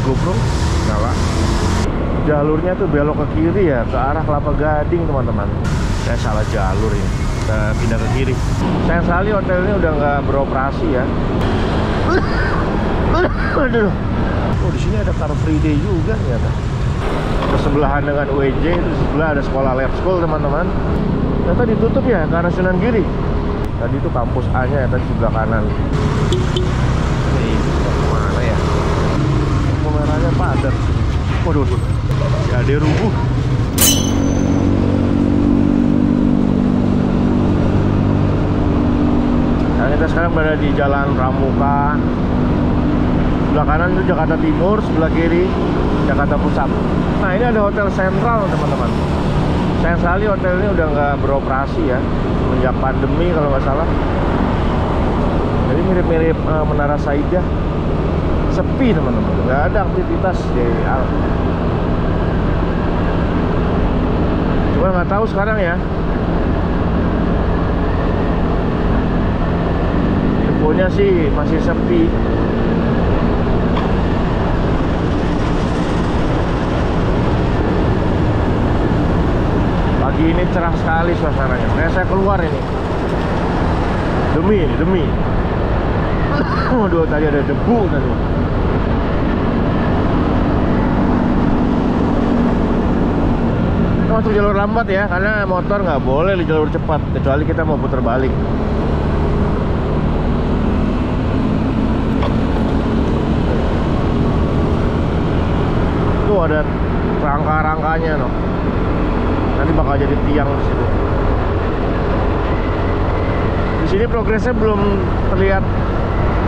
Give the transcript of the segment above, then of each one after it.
GoPro nyala. Jalurnya tuh belok ke kiri ya, ke arah Kelapa Gading teman-teman. Saya salah jalur ini, kita pindah ke kiri. Sayang sekali hotel ini udah nggak beroperasi ya. Aduh. Oh, di sini ada Car Free Day juga ternyata. Bersebelahan dengan UNJ, itu sebelah ada sekolah lab school teman-teman. Ternyata ditutup ya ke arah Sunan Giri. Tadi itu kampus A nya ya, tadi sebelah kanan. Ini kemana ya? Pemerahnya padat. Waduh, ya ada rubuh. Nah, kita sekarang berada di Jalan Pramuka. Sebelah kanan itu Jakarta Timur, sebelah kiri Jakarta Pusat. Nah, ini ada Hotel Sentral teman-teman. Sayang sekali hotel ini udah nggak beroperasi ya, semenjak pandemi kalau nggak salah. Jadi mirip-mirip Menara Saidah. Sepi teman-teman, nggak ada aktivitas di cuma nggak tahu sekarang ya. Infonya sih masih sepi. Pagi ini cerah sekali suasananya. Makanya saya keluar ini. Demi. Waduh, tadi ada debu tadi. Masuk jalur lambat ya, karena motor nggak boleh di jalur cepat kecuali kita mau putar balik. Tuh ada rangka-rangkanya noh. Nanti bakal jadi tiang di situ. Di sini progresnya belum terlihat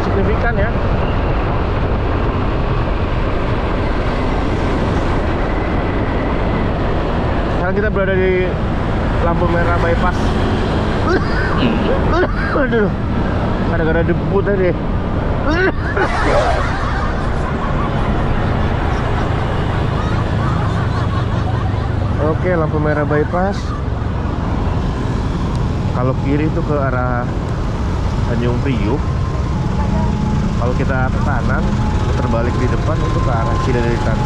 signifikan ya. Sekarang kita berada di lampu merah bypass. Aduh, gara-gara debu tadi. Oke, lampu merah bypass. Kalau kiri itu ke arah Tanjung Priuk. Kalau kita ke kanan, putar balik di depan untuk ke arah Cidaderitan.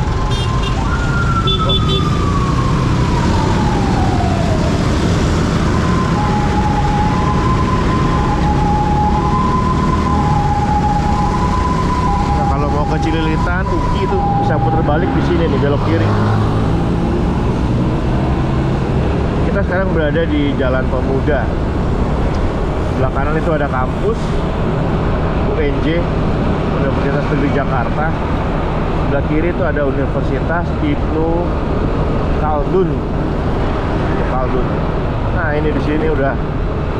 Nah, kalau mau ke Cililitan, Uki itu bisa putar balik di sini nih, belok kiri. Kita sekarang berada di Jalan Pemuda. Sebelah kanan itu ada kampus UNJ, Universitas Negeri Jakarta. Sebelah kiri itu ada Universitas Ibnu Khaldun. Nah, ini di sini udah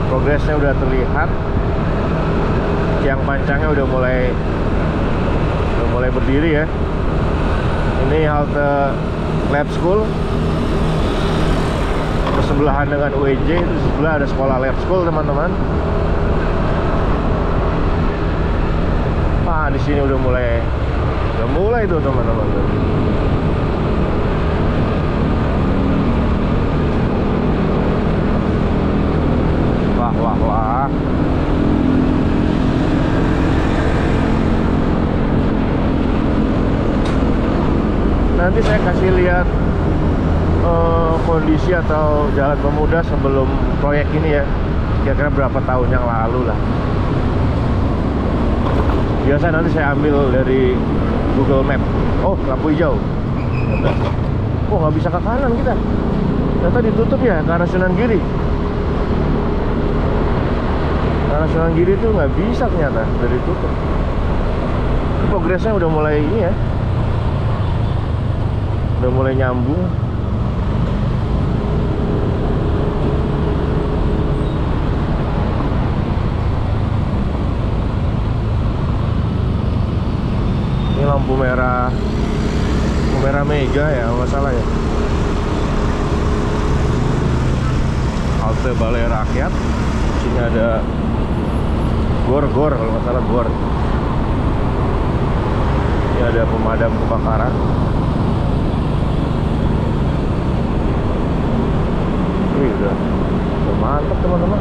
progresnya udah terlihat. Tiang pancangnya udah mulai berdiri ya. Ini halte Lab School. Bersebelahan dengan UNJ, itu sebelah ada sekolah lab school teman-teman. Wah, di sini udah mulai tuh teman-teman. Wah. Nanti saya kasih lihat kondisi atau Jalan Pemuda sebelum proyek ini ya, kira-kira berapa tahun yang lalu lah. Biasa nanti saya ambil dari Google Map. Oh, lampu hijau. Oh, nggak bisa ke kanan kita. Ternyata ditutup ya ke arah Sunan Giri. Karena Sunan Giri itu nggak bisa ternyata, udah ditutup. Progresnya udah mulai ini ya, udah mulai nyambung. Lampu merah Mega ya, nggak salah ya. Halte Balai Rakyat. Sini ada gor kalau nggak salah gor. Ini ada pemadam kebakaran. Wih, udah mantap teman-teman.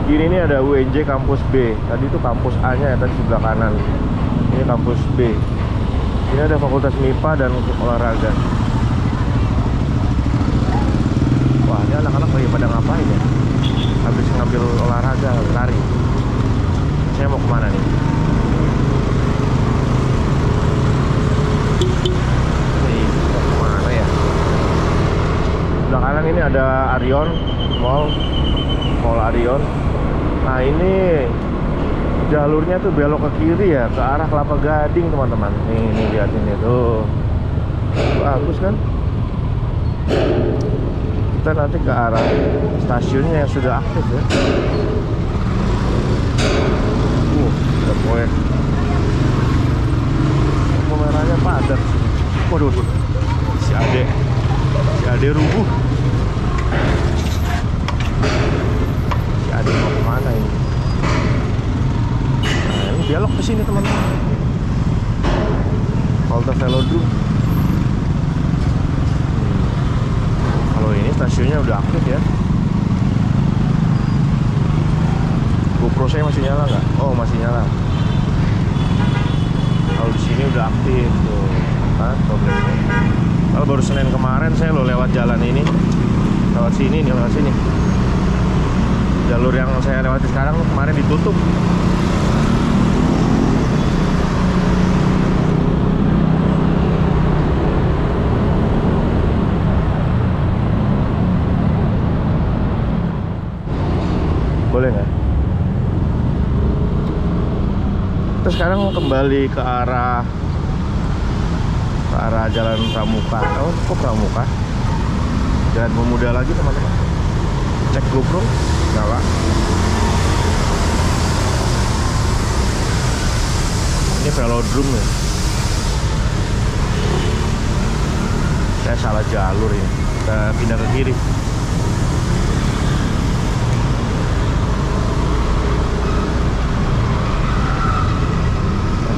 Ini ada UNJ kampus B. Tadi itu kampus A nya ya, tadi sebelah kanan. Ini kampus B. Ini ada fakultas MIPA dan olahraga. Wah, ini anak-anak lagi pada ngapain ya? Habis ngambil olahraga, lari. Saya mau kemana nih? Nih, mau kemana ya? Sebelah kanan ini ada Arion Mall Arion. Nah, ini jalurnya tuh belok ke kiri ya, ke arah Kelapa Gading teman-teman. Nih lihat ini tuh, bagus kan? Kita nanti ke arah stasiunnya yang sudah aktif ya. Ada proyek. Lampu merahnya padat. Waduh, si Ade rubuh. Si Ade mau kemana ini? Nah, ini belok ke sini teman-teman. Halte Velodrome. Kalau ini stasiunnya udah aktif ya. GoPro saya masih nyala nggak? Oh, masih nyala. Kalau di sini udah aktif tuh, kan problemnya. Kalau baru Senin kemarin saya lo lewat jalan ini, lewat sini nih, lewat sini. Jalur yang saya lewati sekarang kemarin ditutup. Boleh nggak? Kita sekarang kembali ke arah Jalan Pramuka. Oh, kok Pramuka? Jalan Pemuda lagi teman-teman. Cek GoPro, nyala. Ini velodrome ya. Saya salah jalur ini. Kita pindah ke kiri.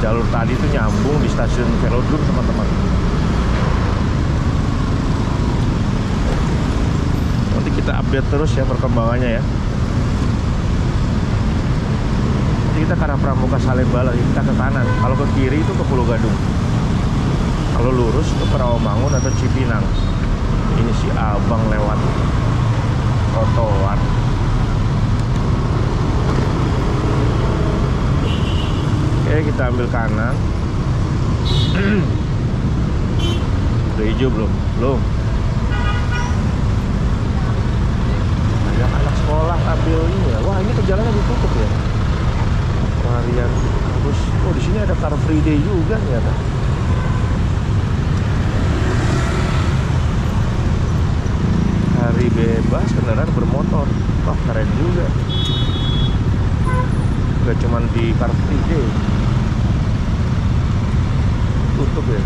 Jalur tadi itu nyambung di stasiun Velodrome teman-teman. Nanti kita update terus ya perkembangannya ya. Nanti kita ke arah Pramuka Salemba lagi, kita ke kanan. Kalau ke kiri itu ke Pulau Gadung. Kalau lurus ke Rawamangun atau Cipinang. Ini si abang lewat trotoar. Oke, kita ambil kanan. Udah hijau belum? Belum. Banyak anak sekolah ambil ini ya. Wah, ini jalannya ditutup ya. Pelarian kampus. Oh, di sini ada Car Free Day juga ternyata. Hari bebas kendaraan bermotor. Wah, keren juga. Gak cuman di Car Free Day. Tutup ya.